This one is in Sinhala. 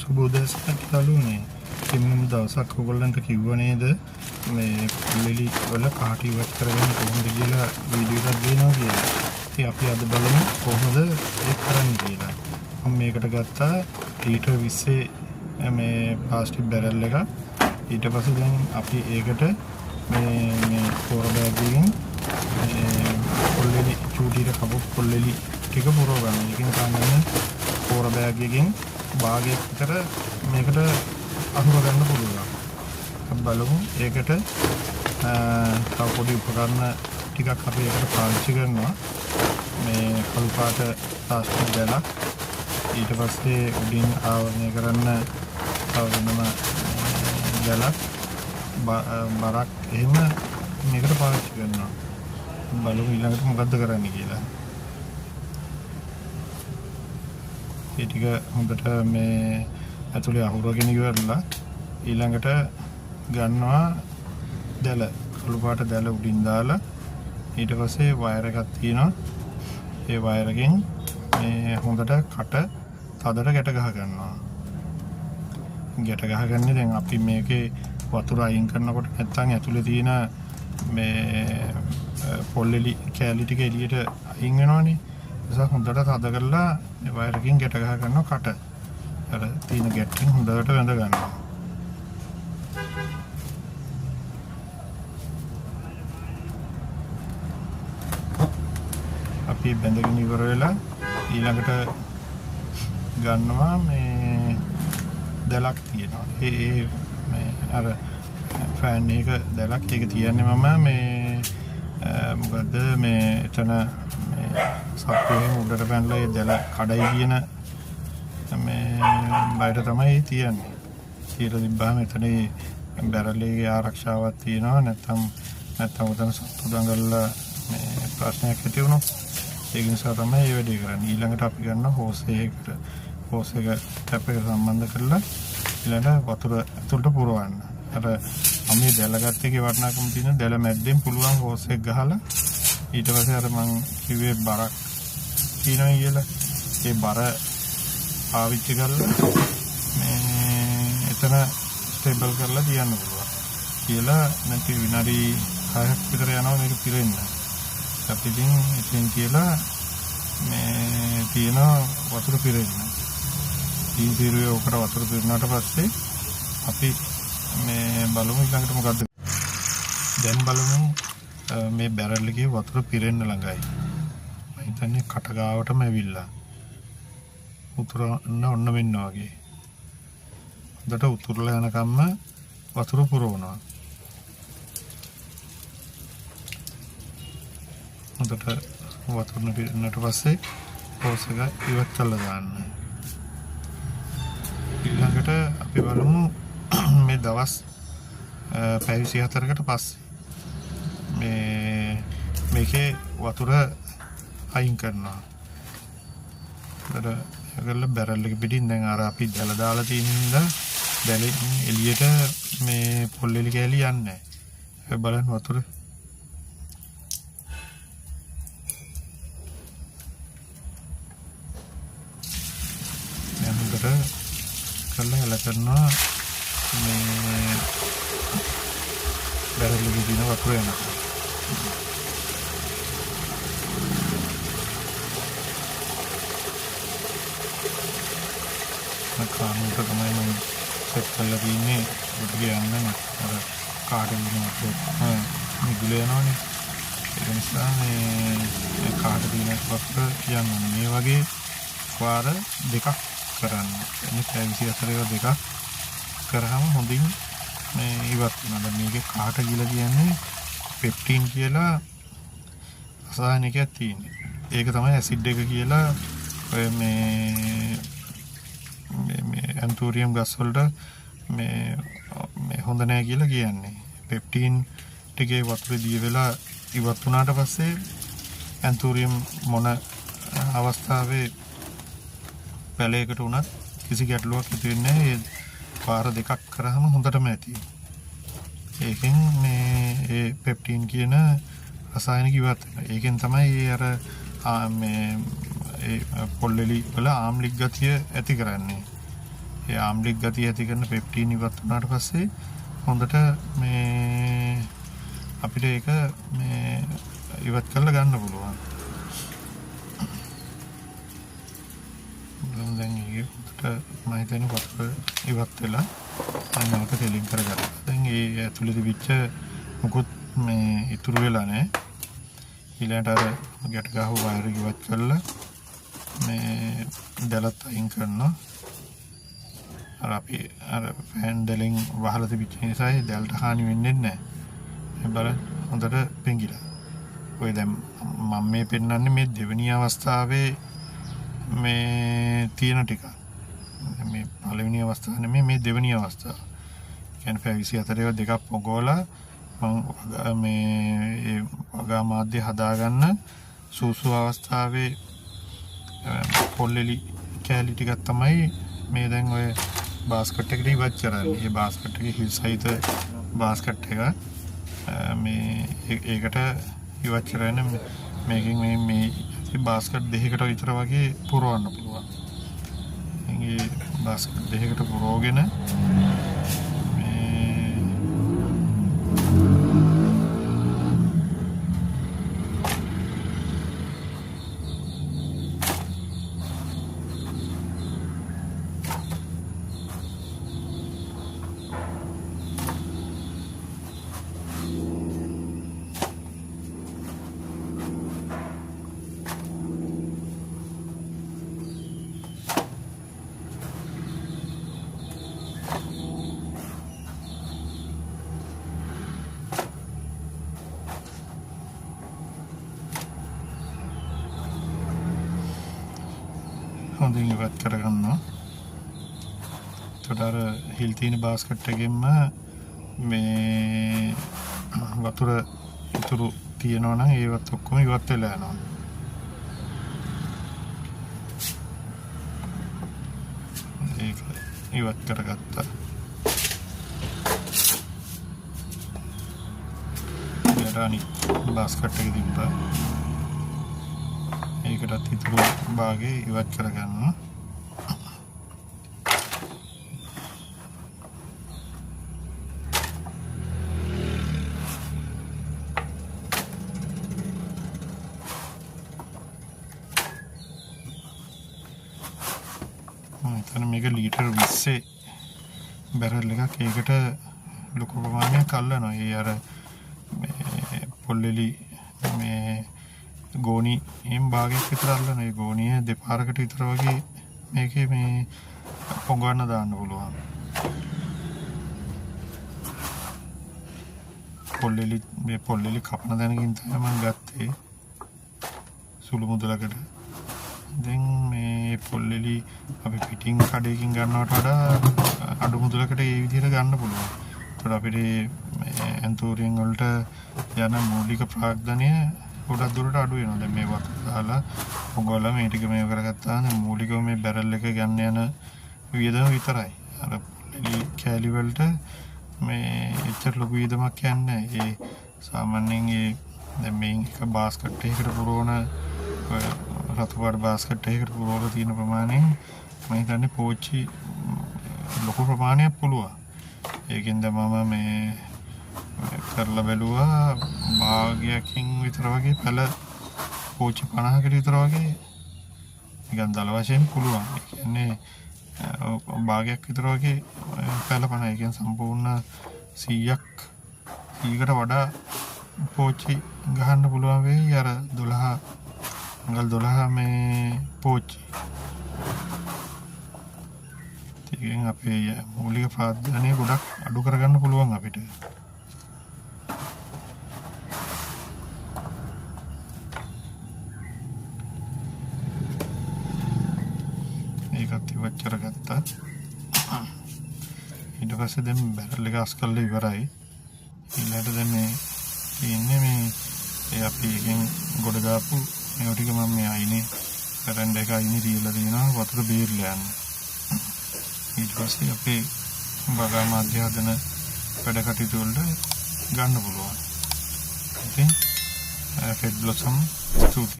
සුබෝදයසක් කියලාලුනේ. කිසිම දවසක් ඔයගොල්ලන්ට කිව්ව නේද මේ පොල්ලෙලි වල කාට ඉවත් කරගන්න කොහොමද කියලා වීඩියෝ එකක් දෙනවා කියලා. ඉතින් අපි අද බලමු කොහොමද ඒක කරන්නේ කියලා. මම මේකට ගත්තා ලීටර් 20 මේ ප්ලාස්ටික් බැරල් එක. ඊට පස්සේ දැන් අපි ඒකට මේ පොර බෑග් එකකින් පොල්ලෙලි චූටියට කපපු පොල්ලෙලි ටික පුරව ගන්න. ඒකෙන් තමයි පොර බෑග් එකකින් භාගයක් විතර මේකට අහුර ගන්න පුළුවන්. අපි බලමු ඒකට තව පොඩි උපකරණ ටිකක් අපි ඒකට පාවිච්චි කරනවා. මේ කළු පාට ප්ලාස්ටික් දැලක්, ඊට පස්සේ උඩින් ආවරණය කරන්න තව වෙනම දැලක්, බරක් එහෙම මේකට පාවිච්චි කරනවා. බලමු ඊළඟට මොකද්ද කරන්නේ කියලා. ඒ ටික හොඳට මේ ඇතුලේ අහුරගෙන ඉවරලා ඊළඟට ගන්නවා දැල, කළු පාට දැල උඩින් දාලා ඊට පස්සේ වයර් එකක් තියෙනවා. ඒ වයර් එකෙන් මේ හොඳට කට තදට ගැට ගහ ගන්නවා. ගැට ගහගන්නේ දැන් අපි මේකේ වතුර අයින් කරනකොට නැත්තම් ඇතුලේ තියෙන මේ පොල්ලෙලි කැලි ටික එළියට අයින් වෙනවනේ. ඒක හොඳට තද කරලා මේ වයර් එකකින් ගැට ගහ ගන්නවා කට. අර තියෙන ගැටෙන් හොඳට වැඳ ගන්නවා. අපි බැඳගෙන ඉවර වෙලා ඊළඟට ගන්නවා මේ දැලක් තියෙනවා. ඒ මේ අර ෆෑන් එක දැලක් ඒක තියන්නේ මම මේ මොකද මේ එතන මේ සප්පුවේ උඩට පැනලා ඒ දැල කඩයි කියන මේ බයිට තමයි තියන්නේ. කියලා තිබ්බාම එතන බැරල් එකේ ආරක්ෂාවක් තියෙනවා. නැත්තම් උතන සත්තු දඟලලා මේ ප්‍රශ්නයක් ඇති වුණොත් ඒක නිසා තමයි මේ වැඩේ කරන්නේ. ඊළඟට අපි ගන්න හෝස් එක ටැප් එක සම්බන්ධ කරලා ඊළඟට වතුර ඇතුළට පුරවන්න. අර මම මේ දැල ගත්ත එකේ වටිනාකම තියෙන දැල මැද්දෙන් පුළුවන් හෝස් එක ගහලා ඊට පස්සේ අර මං කිව්වේ බරක් තියෙනවා කියලා. ඒ බර පාවිච්චි කරලා මේ එතන ස්ටේබල් කරලා තියන්න පුළුවන්. කියලා නැති විනාඩි 6ක් විතර යනවා මේක පිරෙන්න. අපි ඉතින් කියලා මේ තියෙන වතුර පිරෙන්න. ඊ පිරුවේ ඔකට වතුර පිරුණාට පස්සේ අපි මේ බලමු ඊළඟට මොකද්ද. දැන් බලමු මේ බැරල් එකේ වතුර පිරෙන්න ළඟයි. මම හිතන්නේ කට ගාවටම ඇවිල්ලා. උතුරන්න ඔන්න මෙන්න වගේ. හොඳට උතුරලා යනකම්ම වතුර පුරවනවා. හොඳට වතුර පිරෙන්නට පස්සේ හෝස් එක ඉවත් කරලා දාන්න. ඊළඟට අපි බලමු මේ දවස් පැය 24කට පස්සේ මේකේ වතුර අයින් කරනවා. ඒකල බැරල් එක පිටින් දැන් අර අපි දැල දාලා තියෙන හින්දා දැලෙන් එළියට මේ පොල්ලෙලි කැලි යන්නේ නැහැ. ඒක බලන්න වතුර. දැන් හොඳට කරලා එල කරනවා මේ බැරල් එකේ තියෙන වතුර යනවා. කානුට තමයි මම සෙට් කරලා තියෙන්නේ. උඩට ගියන්න අර කාටෙන් දෙනවා මිදුල යනවනේ. ඒ නිසා මේ කාට තියෙන වතුර කියන්නේ මේ වගේ වාර දෙකක් කරන්න. මේ 24 දෙකක් කරාම හොඳින් මේ ඉවත් වෙනවා. මේකේ කාට කියලා කියන්නේ පෙප්ටින් කියලා රසායනිකයක් තියෙනවා. ඒක තමයි ඇසිඩ් එක කියලා ඔය මේ ඇන්තෝරියම් ගස් වලට මේ හොඳ නැහැ කියලා කියන්නේ. පෙප්ටින් ටිකේ වතුර දී වෙලා ඉවත් වුණාට පස්සේ ඇන්තෝරියම් මොන අවස්ථාවේ පැලයකට වුණත් කිසි ගැටලුවක් ඇති වෙන්නේ නැහැ. ඒ පාර දෙකක් කරාම හොඳටම ඇති. ඒකෙන් මේ පෙප්ටින් කියන රසායනික ඉවත් වෙනවා. ඒකෙන් තමයි අර මේ පොල්ලෙලි වල ආම්ලික ගතිය ඇති කරන්නේ. ඒ ආම්ලික ගතිය ඇති කරන පෙප්ටින් ඉවත් වුණාට පස්සේ හොඳට මේ අපිට ඒක මේ ඉවත් කරලා ගන්න පුළුවන්. දැන් ඒකට මම හිතන්නේ වතුර ඉවත් වෙලා අන්නක තෙලින් කරගන්න. දැන් ඒ ඇතුළේ තිබිච්ච මොකුත් මේ ඉතුරු වෙලා නැහැ. ඊළඟට අර ගැට ගහුව වයර් එක ඉවත් කරලා මේ දැලත් අයින් කරනවා. අර අපි අර ෆෑන් දෙලින් වහලා තිබිච්ච නිසා ඒ දැලට හානි වෙන්නේ නැහැ. මේ බලන්න හොඳට පෙඟිලා. ඔය දැන් මම මේ පෙන්නන්නේ මේ දෙවෙනි අවස්ථාවේ මේ තියෙන ටික. මේ පළවෙනි අවස්ථාව නෙමෙයි මේ දෙවෙනි අවස්ථාව. කියන්නේ ෆැවිසි අතරේ දෙකක් පොගෝලා මම මේ වගා මාධ්‍ය හදාගන්න සූසු අවස්ථාවේ පොල්ලෙලි කැලි ටිකක් තමයි මේ දැන් ඔය බාස්කට් එකට ඉවත් කරන්නේ. මේ බාස්කට් එකේ හිල් සහිත බාස්කට් එක මේ ඒකට ඉවත් කරගෙන මේකෙන් මේ බාස්කට් දෙකකට විතර වගේ පුරවන්න පුළුවන්. මේ බාස්කට් දෙකකට පුරවගෙන හොඳින් ඉවත් කරගන්නවා. ඒතර හිල් තියෙන බාස්කට් එකෙන්ම මේ වතුර ඉතුරු තියෙනවා නම් ඒවත් ඔක්කොම ඉවත් වෙලා යනවා. ඒක ඉවත් කරගත්තා. ඊළඟට බාස්කට් එකේ තිබ්බා. ඒකටත් ඉතුරු භාගේ ඉවත් කරගන්නවා. එතන මේක ලීටර් 20 බැරල් එකක්. ඒකට ලොකු ප්‍රමාණයක් අල්ලනවා. ඒ අර මේ පොල්ලෙලි මේ ගෝනි එම් භාගයක් විතර අල්ලන ඒ ගෝනිය දෙපාරකට විතර වගේ මේකේ මේ පොඟවන්න දාන්න පුළුවන්. පොල්ලෙලි කපන දැනකින් තමයි මම ගත්තේ සුළු මුදලකට. දැන් මේ පොල්ලෙලි අපි පිටින් කඩේකින් ගන්නවට වඩා අඩු මුදලකට ඒ විදිහට ගන්න පුළුවන්. ඒතකොට අපිට ඇන්තෝරියන් වලට යන මූලික ප්‍රාග්ධනය ගොඩක් දුරට අඩු වෙනවා. දැන් මේ වතුර දාලා පොඟවලා මේ ටික මේව කරගත්තාම මූලිකව මේ බැරල් එක ගන්න යන වියදම විතරයි. අර පොල්ලෙලි කෑලි වලට මේ එච්චර ලොකු වියදමක් යන්නේ නැහැ. ඒ සාමාන්‍යයෙන් ඒ දැන් මේ එක බාස්කට් එකකට පුරවන රතු පාට බාස්කට් එකකට පුරවලා තියෙන ප්‍රමාණයෙන් මම හිතන්නේ පෝච්චි ලොකු ප්‍රමාණයක් පුළුවන්. ඒකෙන්ද මම මේ කරලා බැලුවා භාගයකින් විතර වගේ පැල පෝච්චි 50කට විතර වගේ නිකන් දල වශයෙන් පුළුවන්. ඒ කියන්නේ භාගයක් විතර වගේ පැල 50. ඒ කියන්නේ සම්පූර්ණ 100කට වඩා පෝච්චි ගහන්න පුළුවන් වෙයි. අර 12 මේ පෝච්චි. ඒකෙන් අපේ මූලික ප්‍රාර්ථනය ගොඩක් අඩු කරගන්න පුළුවන් අපිට. ඒකත් ඉවත් කරගත්තා. ඊට පස්සේ දැන් බැරල් එක අස් කරලා ඉවරයි. ඊළඟට දැන් මේ තියෙන්නේ මේ අපි එකෙන් ගොඩ දාපු මේ ටික මම මේ අයිනේ කරන්ඩ් එක අයිනේ තියලා තියෙනවා වතුර බේරලා යන්න. ඊට පස්සේ අපේ වගා මාධ්‍ය හදන වැඩ කටයුතු වලට ගන්න පුළුවන්. ඉතින් ෆෙඩ් බ්ලොසම් ස්තුතියි.